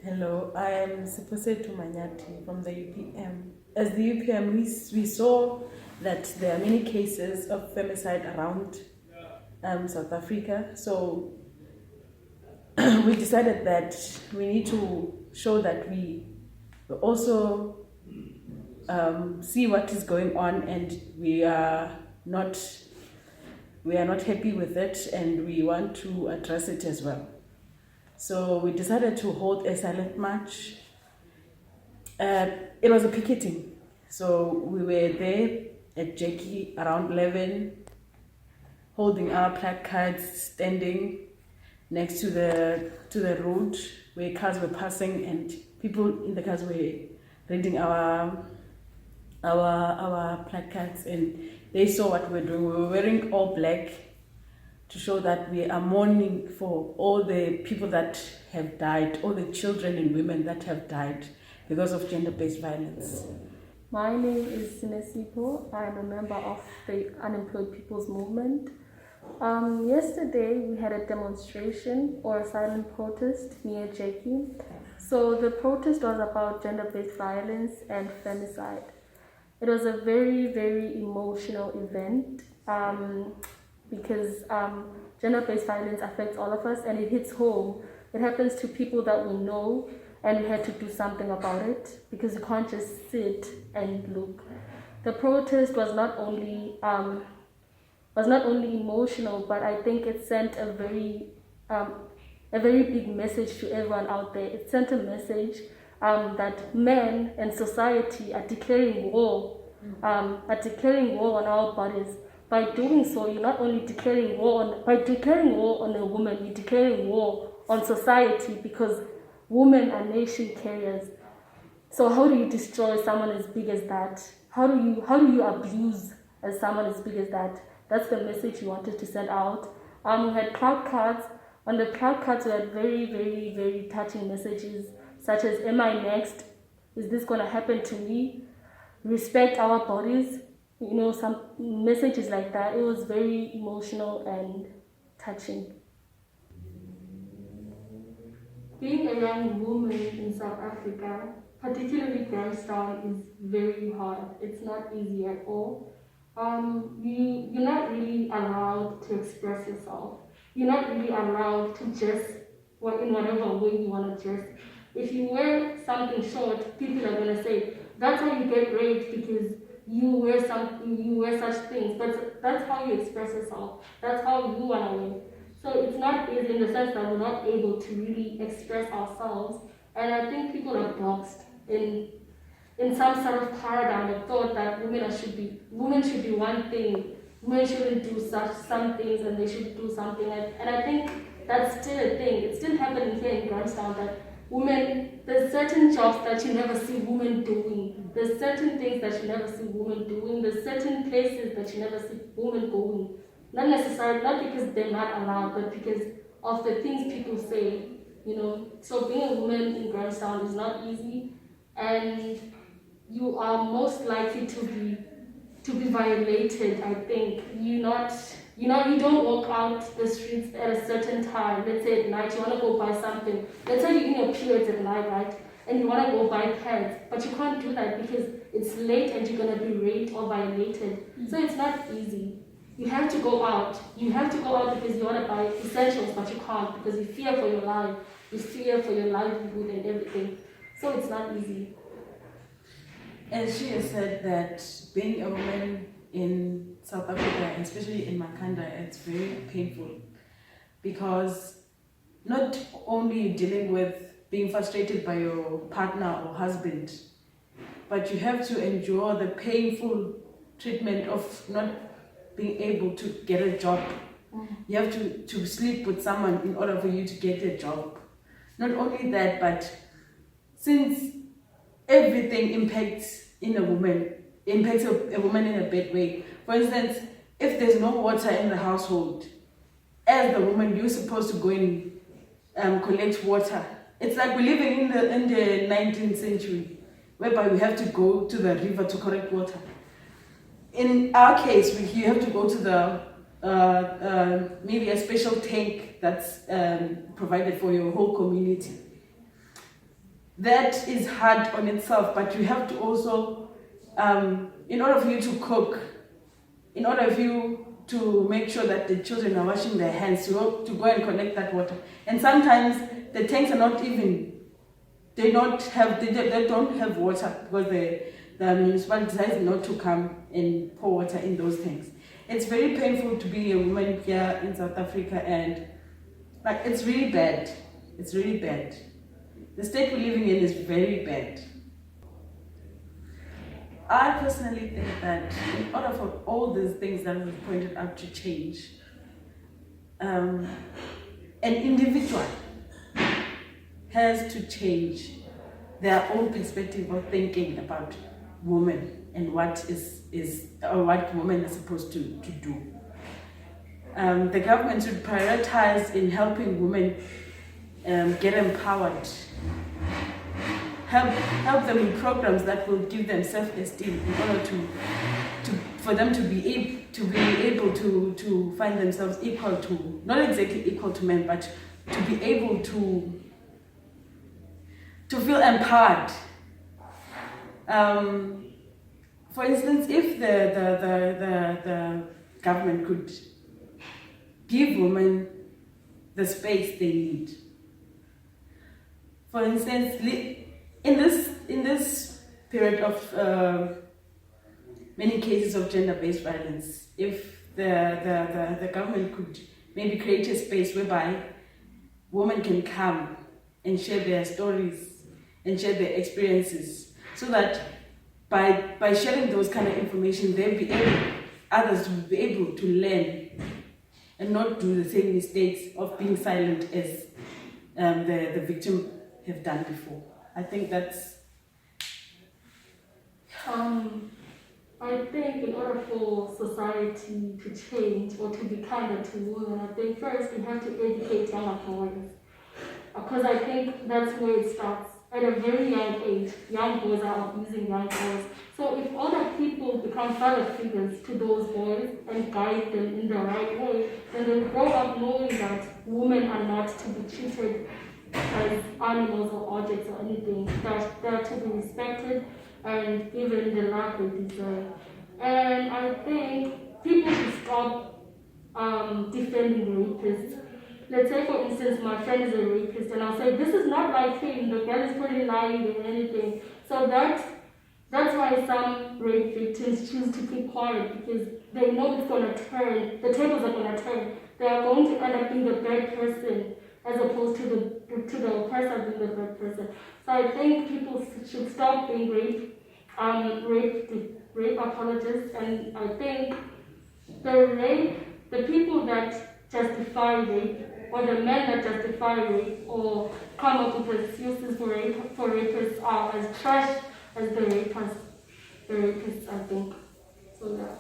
Hello, I am Siposetu Manyati from the UPM. As the UPM, we saw that there are many cases of femicide around South Africa. So we decided that we need to show that we also see what is going on, and we are not happy with it, and we want to address it as well. So we decided to hold a silent march. It was a picketing. So we were there at Jackie around 11, holding our placards, standing next to the road where cars were passing, and people in the cars were reading our placards, and they saw what we were doing. We were wearing all black to show that we are mourning for all the people that have died, all the children and women that have died because of gender-based violence. My name is Sinesipo. I'm a member of the Unemployed People's Movement. Yesterday we had a demonstration or a silent protest near Jackie. So the protest was about gender-based violence and femicide. It was a very, very emotional event because gender-based violence affects all of us and it hits home. It happens to people that we know, and we had to do something about it because you can't just sit and look. The protest was not only emotional, but I think it sent a very big message to everyone out there. It sent a message that men and society are declaring war on our bodies. By doing so, you're not only declaring war on a woman, you're declaring war on society, because women are nation carriers. So how do you destroy someone as big as that? How do you abuse as someone as big as that? That's the message we wanted to send out. We had cloud cards. On the cloud cards, we had very, very, very touching messages such as, "Am I next? Is this going to happen to me? Respect our bodies." Some messages like that. It was very emotional and touching. Being a young woman in South Africa, particularly Grahamstown, is very hard. It's not easy at all. You're not really allowed to express yourself. You're not really allowed to dress in whatever way you want to dress. If you wear something short, people are going to say, "That's how you get raped, because you wear such things." But that's how you express yourself. That's how you want to wear. So it's not easy in the sense that we're not able to really express ourselves. And I think people are boxed in some sort of paradigm of thought that women should be one thing, women shouldn't do some things, and they should do something. And I think that's still a thing. It's still happening here in Grahamstown that there's certain jobs that you never see women doing. There's certain things that you never see women doing. There's certain places that you never see women going. Not necessarily, not because they're not allowed, but because of the things people say, So being a woman in Grahamstown is not easy, and you are most likely to be violated. I think you don't walk out the streets at a certain time. Let's say at night you want to go buy something. Let's say you're in your periods at night, right? And you want to go buy pads, but you can't do that because it's late and you're going to be raped or violated. So it's not easy. You have to go out. You have to go out because you want to buy essentials, but you can't because you fear for your life. You fear for your livelihood and everything. So it's not easy. And she has said that being a woman in South Africa, especially in Makanda, it's very painful because not only dealing with being frustrated by your partner or husband, but you have to endure the painful treatment of not being able to get a job. You have to sleep with someone in order for you to get a job. Not only that, but since everything impacts a woman in a bad way. For instance, if there's no water in the household, as the woman, you're supposed to go and collect water. It's like we're living in the 19th century, whereby we have to go to the river to collect water. In our case, you have to go to the maybe a special tank that's provided for your whole community. that is hard on itself, but you have to also, in order for you to cook, in order for you to make sure that the children are washing their hands, you have to go and collect that water. And sometimes the tanks are not even, they don't have water because the municipality decides not to come and pour water in those tanks. It's very painful to be a woman here in South Africa, and like it's really bad. It's really bad. The state we're living in is very bad. I personally think that in order for all these things that we've pointed out to change, an individual has to change their own perspective of thinking about women and what what women are supposed to do. The government should prioritize in helping women get empowered. Help them in programs that will give them self-esteem in order for them to be able to find themselves equal to, not exactly equal to men, but to be able to feel empowered. For instance, if the government could give women the space they need. For instance, in this period of many cases of gender-based violence, if the government could maybe create a space whereby women can come and share their stories and share their experiences, so that by sharing those kind of information, others will be able to learn and not do the same mistakes of being silent as the victim have done before. I think that's... I think in order for society to change or to be kinder to women, I think first we have to educate younger boys. Because I think that's where it starts. At a very young age, young boys are abusing young girls. So if older people become father figures to those boys and guide them in the right way, then they grow up knowing that women are not to be treated as animals or objects or anything, that they're to be respected and given the love they deserve. And I think people should stop defending rapists. Let's say, for instance, my friend is a rapist, and I'll say, this is not like him, the girl is pretty lying or anything. So that's why some rape victims choose to keep quiet, because they know it's going to turn, the tables are going to turn. They are going to end up being the bad person as opposed to the oppressor being the bad person. So I think people should stop being rape apologists, and I think the people that justify rape, or the men that justify rape or come up with excuses for rapists are as trash as the rapists, I think. So yeah.